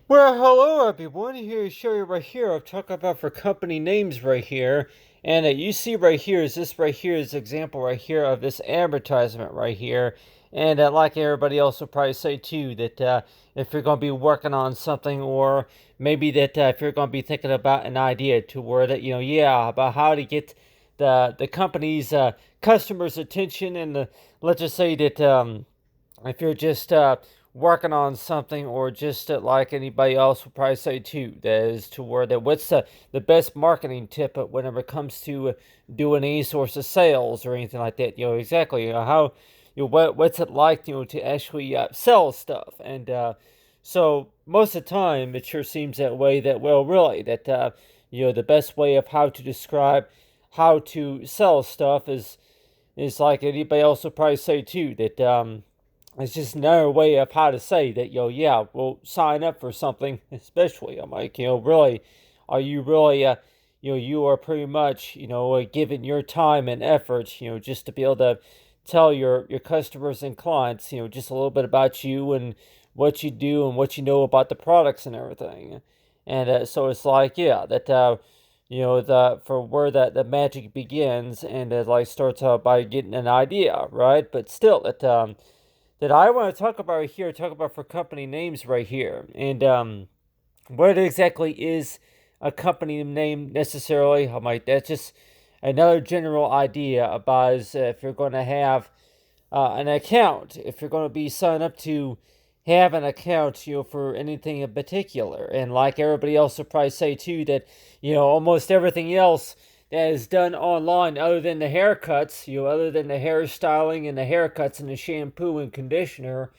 Well, hello everyone. Here to show you right here. I'm talking about for company names right here. And you see right here is this right here is example right here of this advertisement right here. And like everybody else will probably say too, that if you're going to be working on something, or maybe that if you're going to be thinking about an idea to where that, yeah, about how to get the company's customers' attention. And let's just say that if you're just working on something, or just like anybody else will probably say too, that is to where that what's the best marketing tip whenever it comes to doing any sorts of sales or anything like that. Exactly. How what's it like to actually sell stuff. And so most of the time it sure seems that way, that well really that the best way of how to describe how to sell stuff is like anybody else will probably say too, that it's just another way of how to say that, yeah, well, sign up for something, especially. I'm like, really, are you really, you are pretty much, giving your time and effort, just to be able to tell your customers and clients, just a little bit about you and what you do and what you know about the products and everything. And so it's like, yeah, that, the for where the magic begins, and it like starts out by getting an idea, right? But still, that I want to talk about here, talk about for company names right here. And what exactly is a company name necessarily? I'm like, that's just another general idea about is if you're going to have an account, if you're going to be signed up to have an account, for anything in particular. And like everybody else will probably say too, that, almost everything else that is done online, other than the haircuts, other than the hairstyling and the haircuts and the shampoo and conditioner,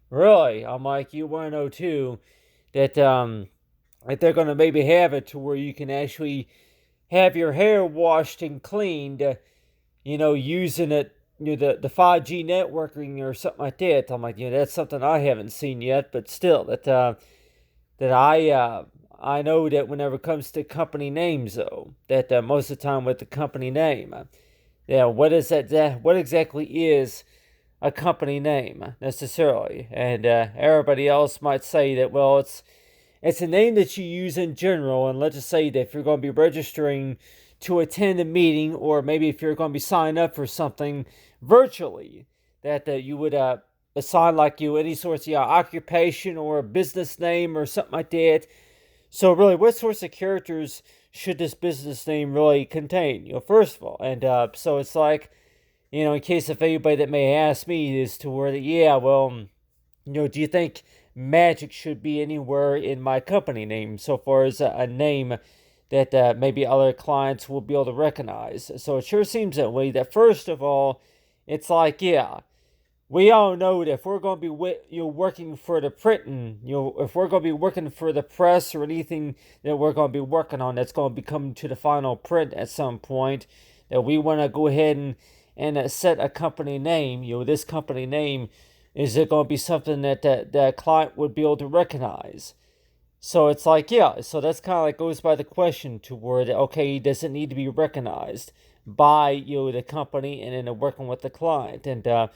really, I'm like, you want to know too, that if they're going to maybe have it to where you can actually have your hair washed and cleaned, using it, the 5G networking or something like that. I'm like, that's something I haven't seen yet, but still, that I know that whenever it comes to company names, though, that most of the time with the company name, yeah, what is that? What exactly is a company name necessarily? And everybody else might say that, well, it's a name that you use in general. And let's just say that if you're going to be registering to attend a meeting, or maybe if you're going to be signing up for something virtually, that you would assign like any sorts of occupation or a business name or something like that. So really, what sorts of characters should this business name really contain? First of all, and so it's like, in case of anybody that may ask me, is to where, yeah, well, do you think magic should be anywhere in my company name, so far as a name that maybe other clients will be able to recognize? So it sure seems that way. That first of all, it's like, yeah, we all know that if we're going to be working for the printing, if we're going to be working for the press or anything that we're going to be working on that's going to be coming to the final print at some point, that we want to go ahead and set a company name. This company name, is it going to be something that that client would be able to recognize? So it's like, yeah, so that's kind of like goes by the question to where okay, does it need to be recognized by the company, and then working with the client? And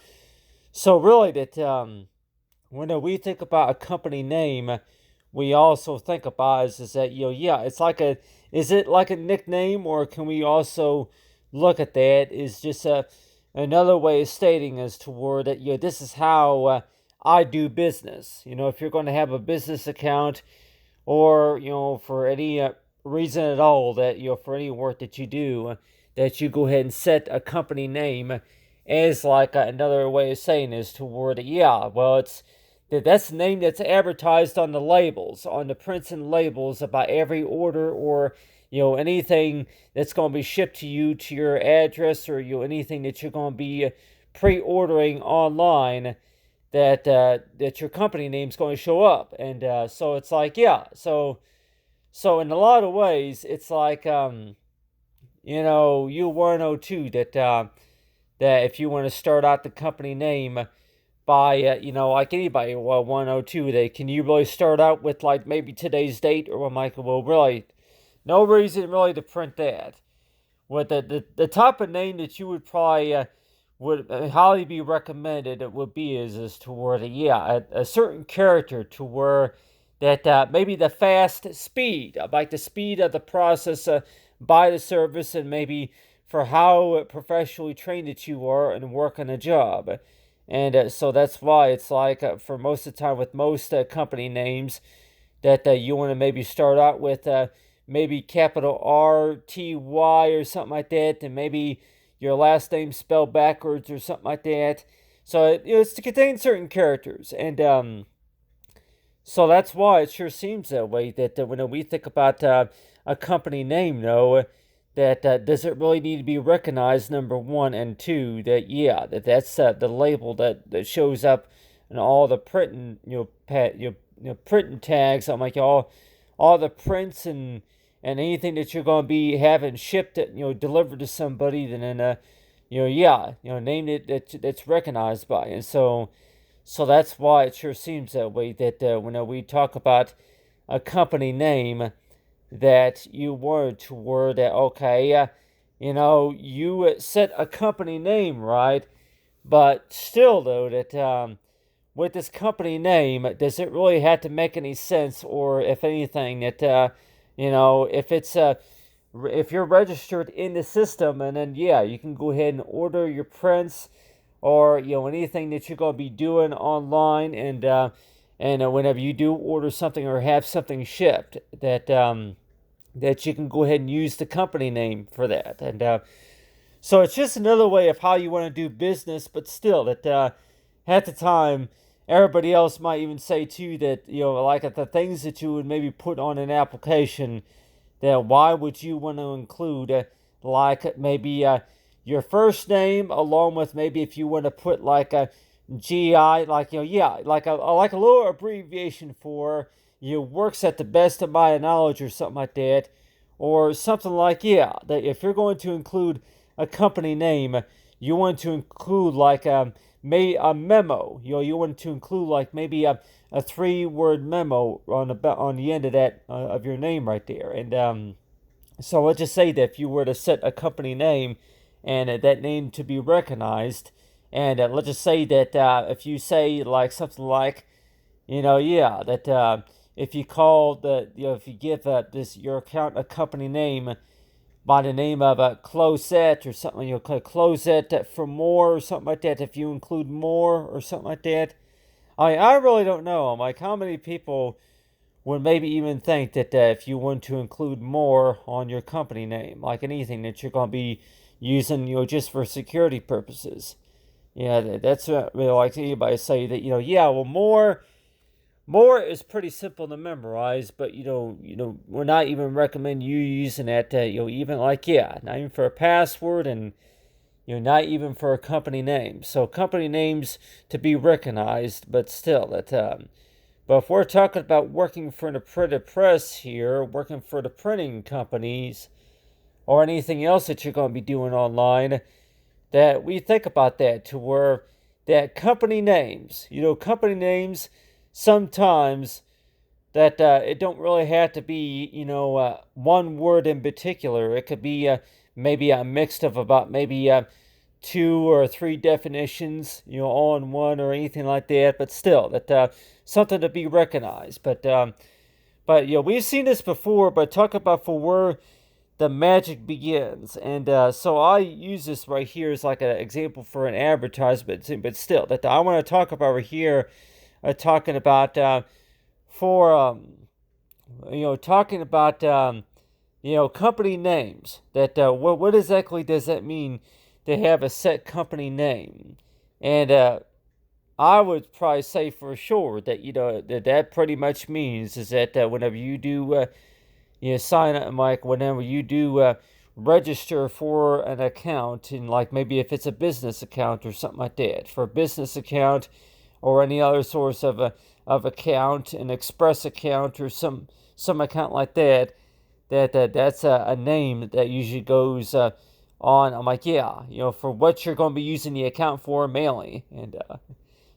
so really, that when we think about a company name, we also think about is that, yeah, it's like is it like a nickname, or can we also look at that is just another way of stating as to where that, this is how I do business. If you're going to have a business account, or for any reason at all, that for any work that you do, that you go ahead and set a company name as like another way of saying is toward, yeah, well, that's the name that's advertised on the labels, on the prints and labels about every order, or anything that's going to be shipped to you to your address, or anything that you're going to be pre-ordering online, that your company name's going to show up. And so it's like, yeah, so in a lot of ways it's like, you want to know too, that if you want to start out the company name by like anybody, well, 102, they can you really start out with like maybe today's date, or what, Michael? Well, really, no reason really to print that. What the type of name that you would probably would highly be recommended, it would be is toward a certain character, to where that maybe the fast speed, like the speed of the process by the service, and maybe for how professionally trained that you are and work on a job. And so that's why it's like for most of the time with most company names that you want to maybe start out with maybe capital R-T-Y or something like that, and maybe your last name spelled backwards or something like that. So it's to contain certain characters, and so that's why it sure seems that way. That when we think about a company name, though, that does it really need to be recognized? Number one, and two, that yeah, that's the label that shows up in all the printing, printing tags. I'm like all the prints and anything that you're going to be having shipped, delivered to somebody, then name it that's recognized by. And so that's why it sure seems that way. That when we talk about a company name, that you were to word that okay, you set a company name, right? But still, though, that with this company name, does it really have to make any sense, or if anything, that if it's if you're registered in the system, and then yeah, you can go ahead and order your prints or anything that you're going to be doing online, and whenever you do order something or have something shipped, that you can go ahead and use the company name for that. And so it's just another way of how you want to do business, but still that at the time everybody else might even say too that like the things that you would maybe put on an application, that why would you want to include like maybe your first name along with maybe if you want to put like a GI, like like a little abbreviation for works at the best of my knowledge or something like that, or something like that if you're going to include a company name, you want to include like a memo. You want to include like maybe a 3-word memo on the end of that of your name right there. And so let's just say that if you were to set a company name and that name to be recognized, and let's just say that if you say like something like, that if you call if you give your account a company name by the name of a Closette or something, Closette for more or something like that, if you include more or something like that. I really don't know. I'm like, how many people would maybe even think that if you want to include more on your company name, like anything that you're going to be using, just for security purposes. Yeah, that's what really like anybody say that, well, more is pretty simple to memorize, but we're not even recommend you using that. Even like not even for a password, and not even for a company name. So company names to be recognized, but still that. But if we're talking about working for the printed press here, working for the printing companies, or anything else that you're going to be doing online, that we think about that to where that company names, sometimes that it don't really have to be, one word in particular. It could be maybe a mix of about maybe 2 or 3 definitions, all in one or anything like that. But still, that something to be recognized. But we've seen this before. But talk about for where the magic begins. And so I use this right here as like an example for an advertisement. But still, that I want to talk about right here, talking about talking about company names. That what exactly does that mean to have a set company name? And I would probably say for sure that that pretty much means is that whenever you do sign up, like whenever you do register for an account, and like maybe if it's a business account or something like that, for a business account or any other source of account, an express account or some account like that, that's a name that usually goes on. I'm like, for what you're going to be using the account for, mainly. And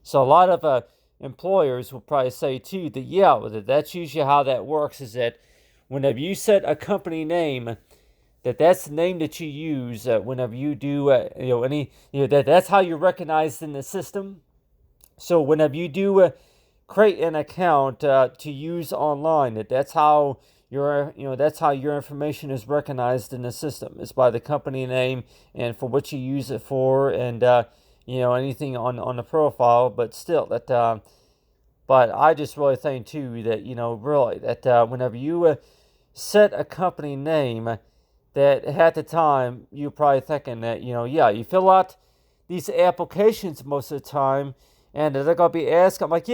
so a lot of employers will probably say too that that's usually how that works, is that whenever you set a company name, that's the name that you use whenever you do that's how you're recognized in the system. So whenever you do create an account to use online. That's how that's how your information is recognized in the system. It's by the company name and for what you use it for, and anything on the profile. But still, but I just really think too that really that whenever you set a company name, that at the time you're probably thinking that you fill out these applications most of the time, and they're gonna be asked. I'm like,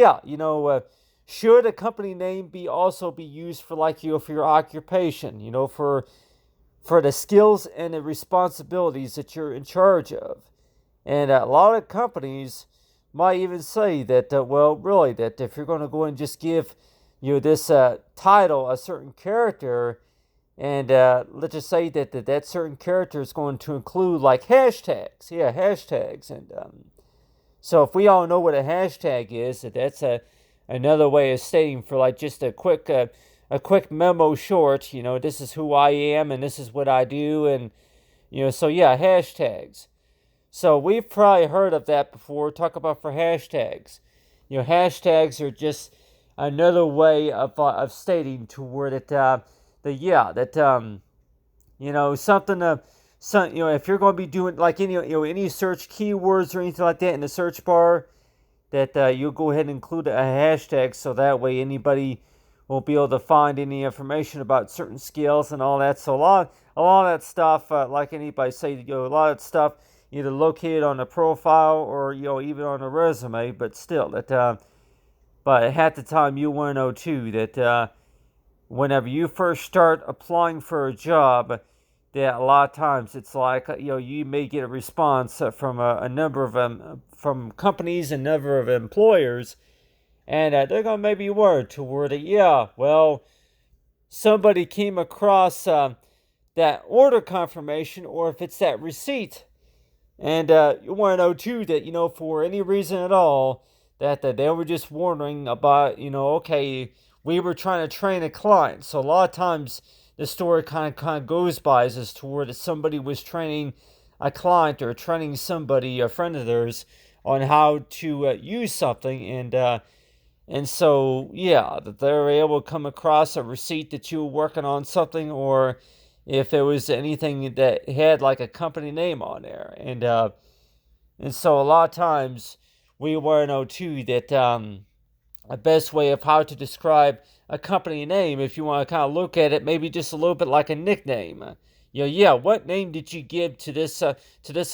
should a company name be also be used for for your occupation, for the skills and the responsibilities that you're in charge of. And a lot of companies might even say that, well, really, that if you're going to go and just give this title a certain character, and let's just say that certain character is going to include like hashtags, hashtags, and so if we all know what a hashtag is, that's another way of stating for like just a quick memo short. This is who I am and this is what I do, and so yeah, hashtags. So we've probably heard of that before. Talk about for hashtags. Hashtags are just another way of stating to word it something if you're going to be doing like any search keywords or anything like that in the search bar, that you'll go ahead and include a hashtag, so that way anybody won't be able to find any information about certain skills and all that. So a lot of that stuff, like anybody say, a lot of that stuff either located on a profile or even on a resume, but still but at the time you want to know too that whenever you first start applying for a job, that a lot of times it's like you may get a response from a number of from companies and number of employers, and they're gonna maybe word to where well, somebody came across that order confirmation, or if it's that receipt, and you want to know too that for any reason at all that they were just wondering about okay, we were trying to train a client. So a lot of times the story kind of goes by as to where that somebody was training a client or training somebody, a friend of theirs, on how to use something, and so that they were able to come across a receipt that you were working on something, or if it was anything that had like a company name on there, and so a lot of times we want to know too that a best way of how to describe a company name, if you want to kind of look at it, maybe just a little bit like a nickname. What name did you give to this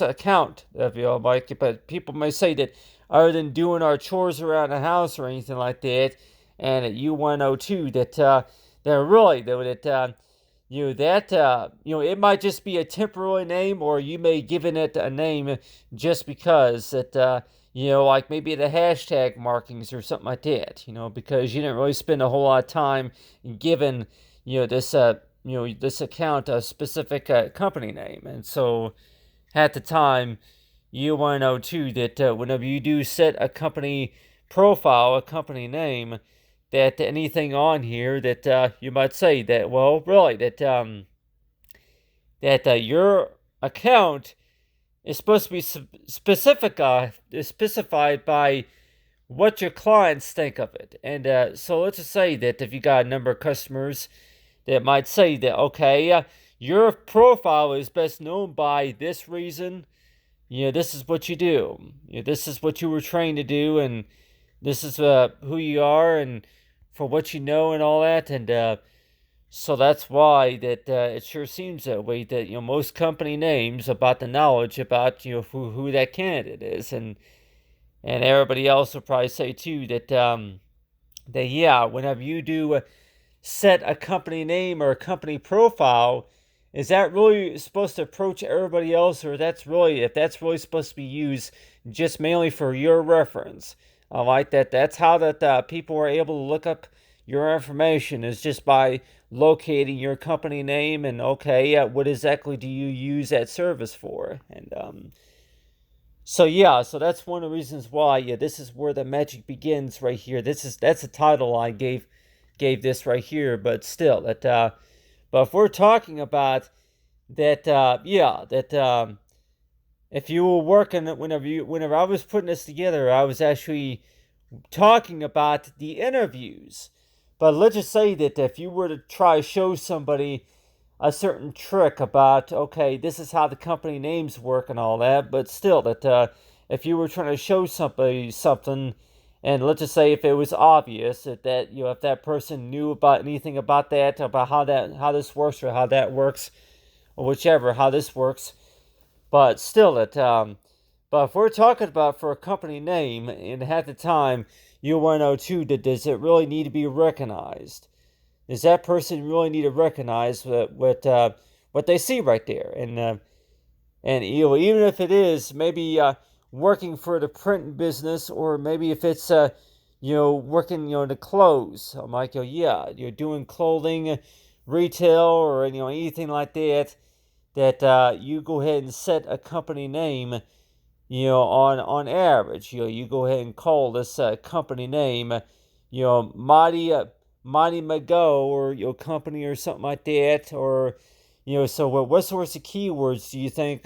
account? Mike, but people may say that other than doing our chores around the house or anything like that, and you want to know too that they're really that it might just be a temporary name, or you may giving it a name just because that like maybe the hashtag markings or something like that, because you didn't really spend a whole lot of time giving, this account a specific company name. And so at the time, you want to know too that whenever you do set a company profile, a company name, that anything on here that you might say that, well, really, that your account is supposed to be specified by what your clients think of it. And so let's just say that if you got a number of customers that might say that, okay, your profile is best known by this reason, this is what you do, this is what you were trained to do, and this is who you are, and for what you know and all that, and so that's why that it sure seems that way, that most company names about the knowledge about who that candidate is, and everybody else will probably say too that whenever you do set a company name or a company profile, is that really supposed to approach everybody else, or if that's really supposed to be used just mainly for your reference? I like that. That's how that people are able to look up your information, is just by locating your company name and okay, what exactly do you use that service for? And so that's one of the reasons why this is where the magic begins right here. That's the title I gave this right here, but still but if we're talking about that if you were working, whenever I was putting this together, I was actually talking about the interviews. But let's just say that if you were to try to show somebody a certain trick about, okay, this is how the company names work and all that, but still, that if you were trying to show somebody something, and let's just say if it was obvious that if that person knew about anything about that, about how this works or how that works, or whichever how this works, but still, but if we're talking about for a company name, and at the time, you want to know too, that does it really need to be recognized? Does that person really need to recognize what they see right there? And even if it is maybe working for the print business, or maybe if it's working in the clothes, I'm like, yeah, you're doing clothing retail, or anything like that, that you go ahead and set a company name, on average, you go ahead and call this company name, Mighty Mago, or your company, or something like that, or so what sorts of keywords do you think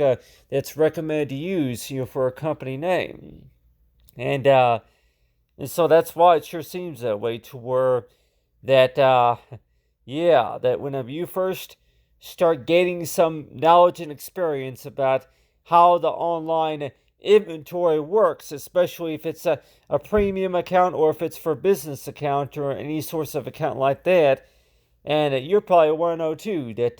that's recommended to use, for a company name, and uh, and so that's why it sure seems that way, to where that yeah, that whenever you first start gaining some knowledge and experience about how the online inventory works, especially if it's a premium account, or if it's for business account, or any source of account like that, and you're probably want to know too that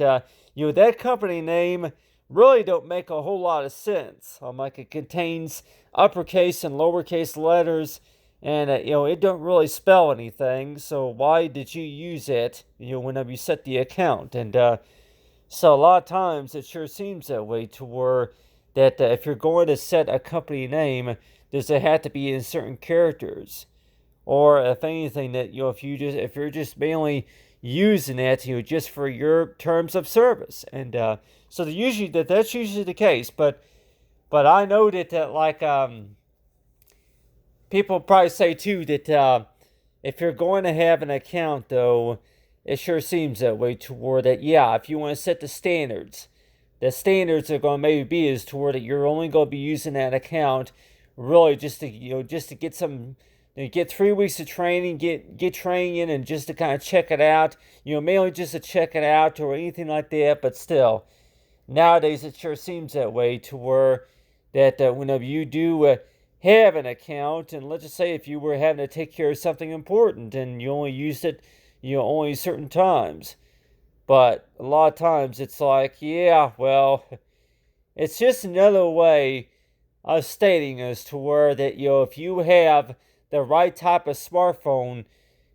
that company name really don't make a whole lot of sense. Like, it contains uppercase and lowercase letters, and it don't really spell anything. So why did you use it? Whenever you set the account, and so a lot of times it sure seems that way, to where that if you're going to set a company name, does it have to be in certain characters? Or if anything, that if you're just mainly using it, just for your terms of service, and so that's usually the case. But I know that like people probably say too that if you're going to have an account, though, it sure seems that way, toward that, yeah, if you want to set the standards are going to maybe be is toward that you're only going to be using that account really just to get some, get 3 weeks of training, get training in, and just to kind of check it out, mainly just to check it out, or anything like that. But still, nowadays it sure seems that way, to where that whenever you do have an account, and let's just say if you were having to take care of something important, and you only used it only certain times, but a lot of times it's like, yeah, well, it's just another way of stating as to where that if you have the right type of smartphone,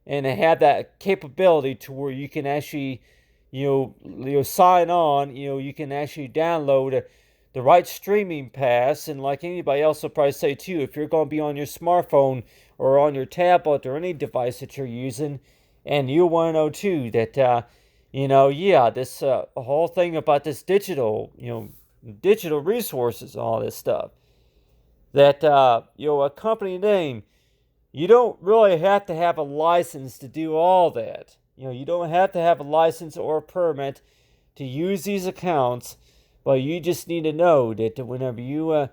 and have that capability to where you can actually sign on, you can actually download the right streaming pass. And like anybody else will probably say too, if you're going to be on your smartphone, or on your tablet, or any device that you're using, and you want to know too that yeah, this whole thing about this digital resources, all this stuff, that a company name, you don't really have to have a license to do all that. You don't have to have a license or a permit to use these accounts, but you just need to know that whenever you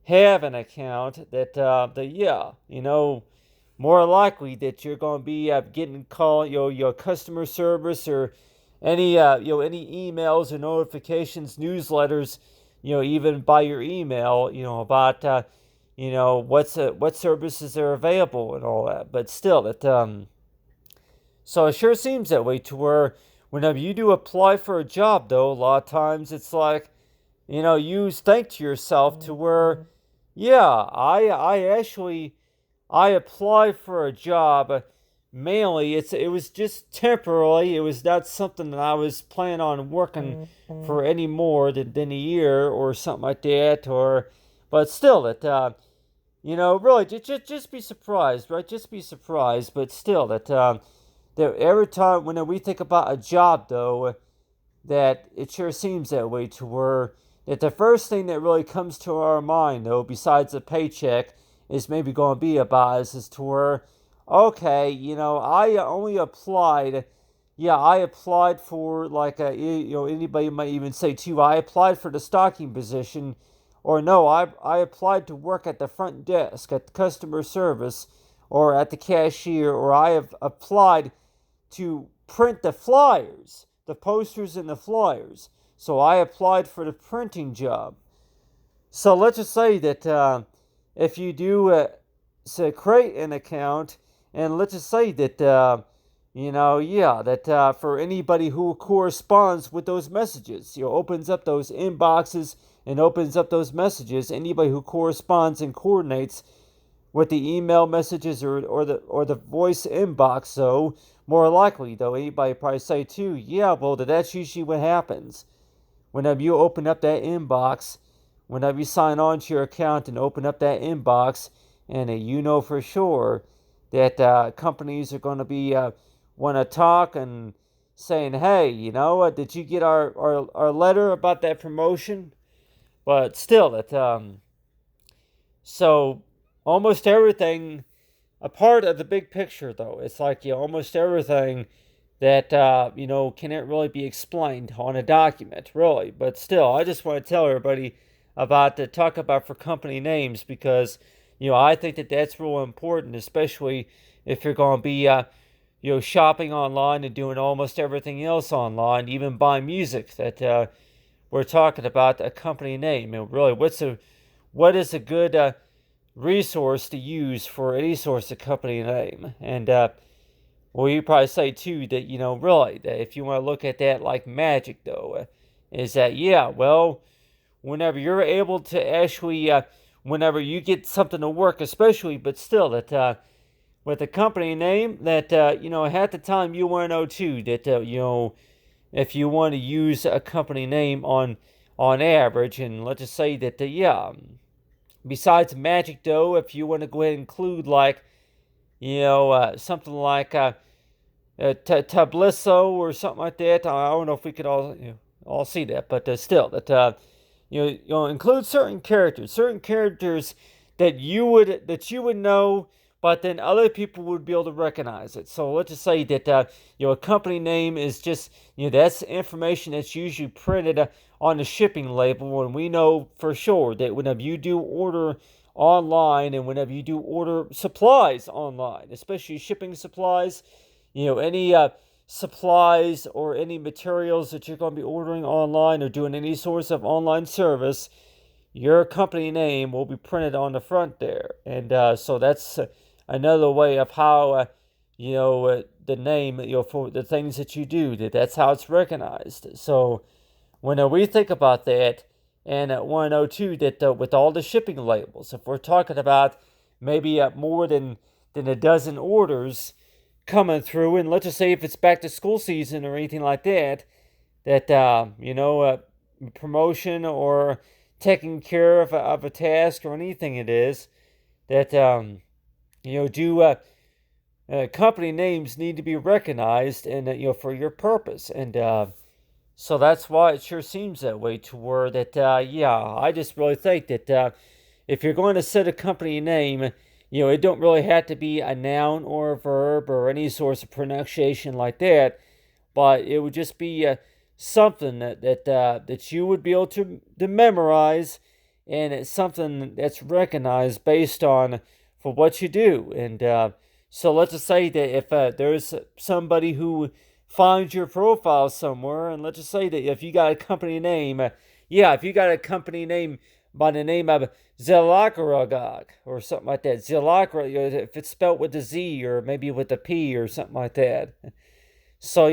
have an account, that yeah, more likely that you're going to be getting called, your customer service, or any emails or notifications, newsletters, even by your email, about what services are available and all that. But still, so it sure seems that way, to where whenever you do apply for a job, though, a lot of times it's like, you think to yourself, to where, yeah, I applied for a job. Mainly, it was just temporarily. It was not something that I was planning on working for any more than a year, or something like that. Or, but still, really, just be surprised, right? Just be surprised. But still, that every time when we think about a job, though, that it sure seems that way, to where that the first thing that really comes to our mind, though, besides a paycheck, is maybe going to be about is to where, okay, I only applied. Yeah, I applied for, like, anybody might even say too, I applied for the stocking position, or no, I applied to work at the front desk, at customer service, or at the cashier, or I have applied to print the flyers, the posters and the flyers. So I applied for the printing job. So let's just say that if you do create an account, and let's just say that that for anybody who corresponds with those messages, opens up those inboxes and opens up those messages, anybody who corresponds and coordinates with the email messages or the voice inbox. So more likely, though, anybody probably say too, yeah, well, that's usually what happens whenever you open up that inbox, whenever you sign on to your account and open up that inbox, and you know for sure that companies are going to be want to talk and saying, hey, did you get our letter about that promotion? But still, so almost everything, a part of the big picture, though, it's like almost everything that cannot really be explained on a document, really. But still, I just want to tell everybody about to talk about for company names, because I think that that's real important, especially if you're going to be shopping online and doing almost everything else online, even buying music. That we're talking about a company name, and really, what is a good resource to use for any source of company name? And well, you probably say too that really, that if you want to look at that like magic, though, is that well, whenever you're able to actually whenever you get something to work, especially, but still, that with a company name, that half the time you want to know too that if you want to use a company name on average, and let's just say that besides magic, though, if you want to go ahead and include like something like Tablisso or something like that. I don't know if we could all see that, but still, that include certain characters that you would know, but then other people would be able to recognize it. So let's just say that a company name is just that's information that's usually printed on the shipping label, and we know for sure that whenever you do order online, and whenever you do order supplies online, especially shipping supplies, any supplies or any materials that you're going to be ordering online or doing any source of online service, your company name will be printed on the front there. And so that's another way of how the name, for the things that you do, that's how it's recognized. So when we think about that, and at 102, that with all the shipping labels, if we're talking about maybe more than a dozen orders coming through, and let's just say if it's back to school season or anything like that, that promotion or taking care of a task or anything it is, that company names need to be recognized, and for your purpose. And so that's why it sure seems that way, to where that I just really think that if you're going to set a company name, it don't really have to be a noun or a verb or any source of pronunciation like that, but it would just be something that you would be able to memorize, and it's something that's recognized based on for what you do. And so let's just say that if there's somebody who finds your profile somewhere, and let's just say that if you got a company name, if you got a company name by the name of Zelakaragog or something like that, Zelakra, if it's spelled with a Z or maybe with a P or something like that. So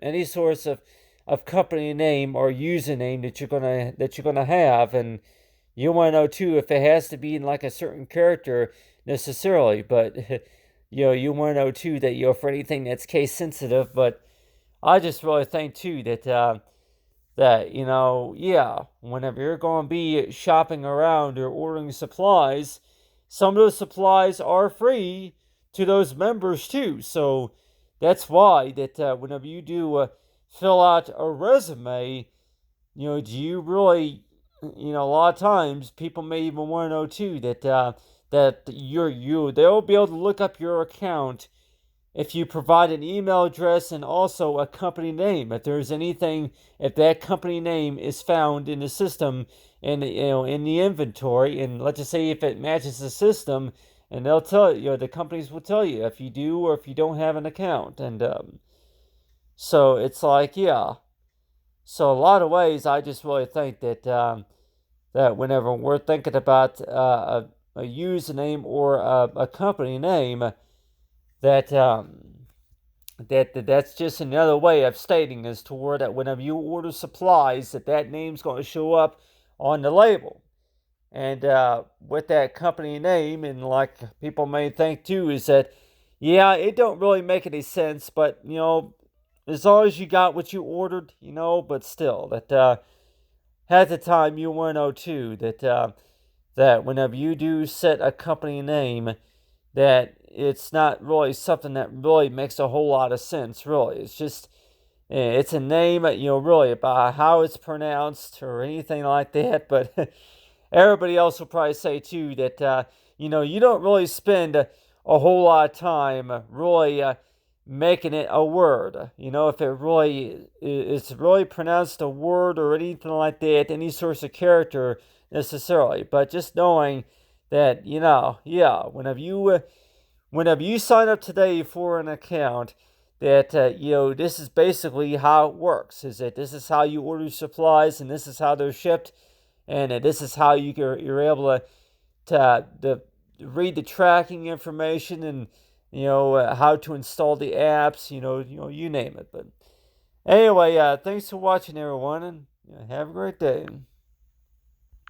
any source of company name or username that you're gonna have, and you want to know too if it has to be in like a certain character necessarily, but you want to know too that for anything that's case sensitive. But I just really think too that whenever you're going to be shopping around or ordering supplies, some of those supplies are free to those members too. So that's why that whenever you do fill out a resume, do you really, a lot of times people may even want to know too that they'll be able to look up your account if you provide an email address and also a company name. If that company name is found in the system, and in the inventory, and let's just say if it matches the system, and they'll tell you, the companies will tell you if you do or if you don't have an account. And so it's like, yeah. So a lot of ways, I just really think that that whenever we're thinking about a username or a company name, that that's just another way of stating as to where that whenever you order supplies, that name's going to show up on the label. And with that company name, and like people may think too, is that yeah, it don't really make any sense, but as long as you got what you ordered, but still, that at the time you want to know too that whenever you do set a company name, that it's not really something that really makes a whole lot of sense. Really, it's just it's a name, really about how it's pronounced or anything like that. But everybody else will probably say too that you don't really spend a whole lot of time really making it a word. If it really it's really pronounced a word or anything like that, any source of character necessarily, but just knowing that yeah, whenever you sign up today for an account, that this is basically how it works. Is that this is how you order supplies, and this is how they're shipped, and this is how you're able to read the tracking information, and how to install the apps. You name it. But anyway, thanks for watching, everyone, and have a great day.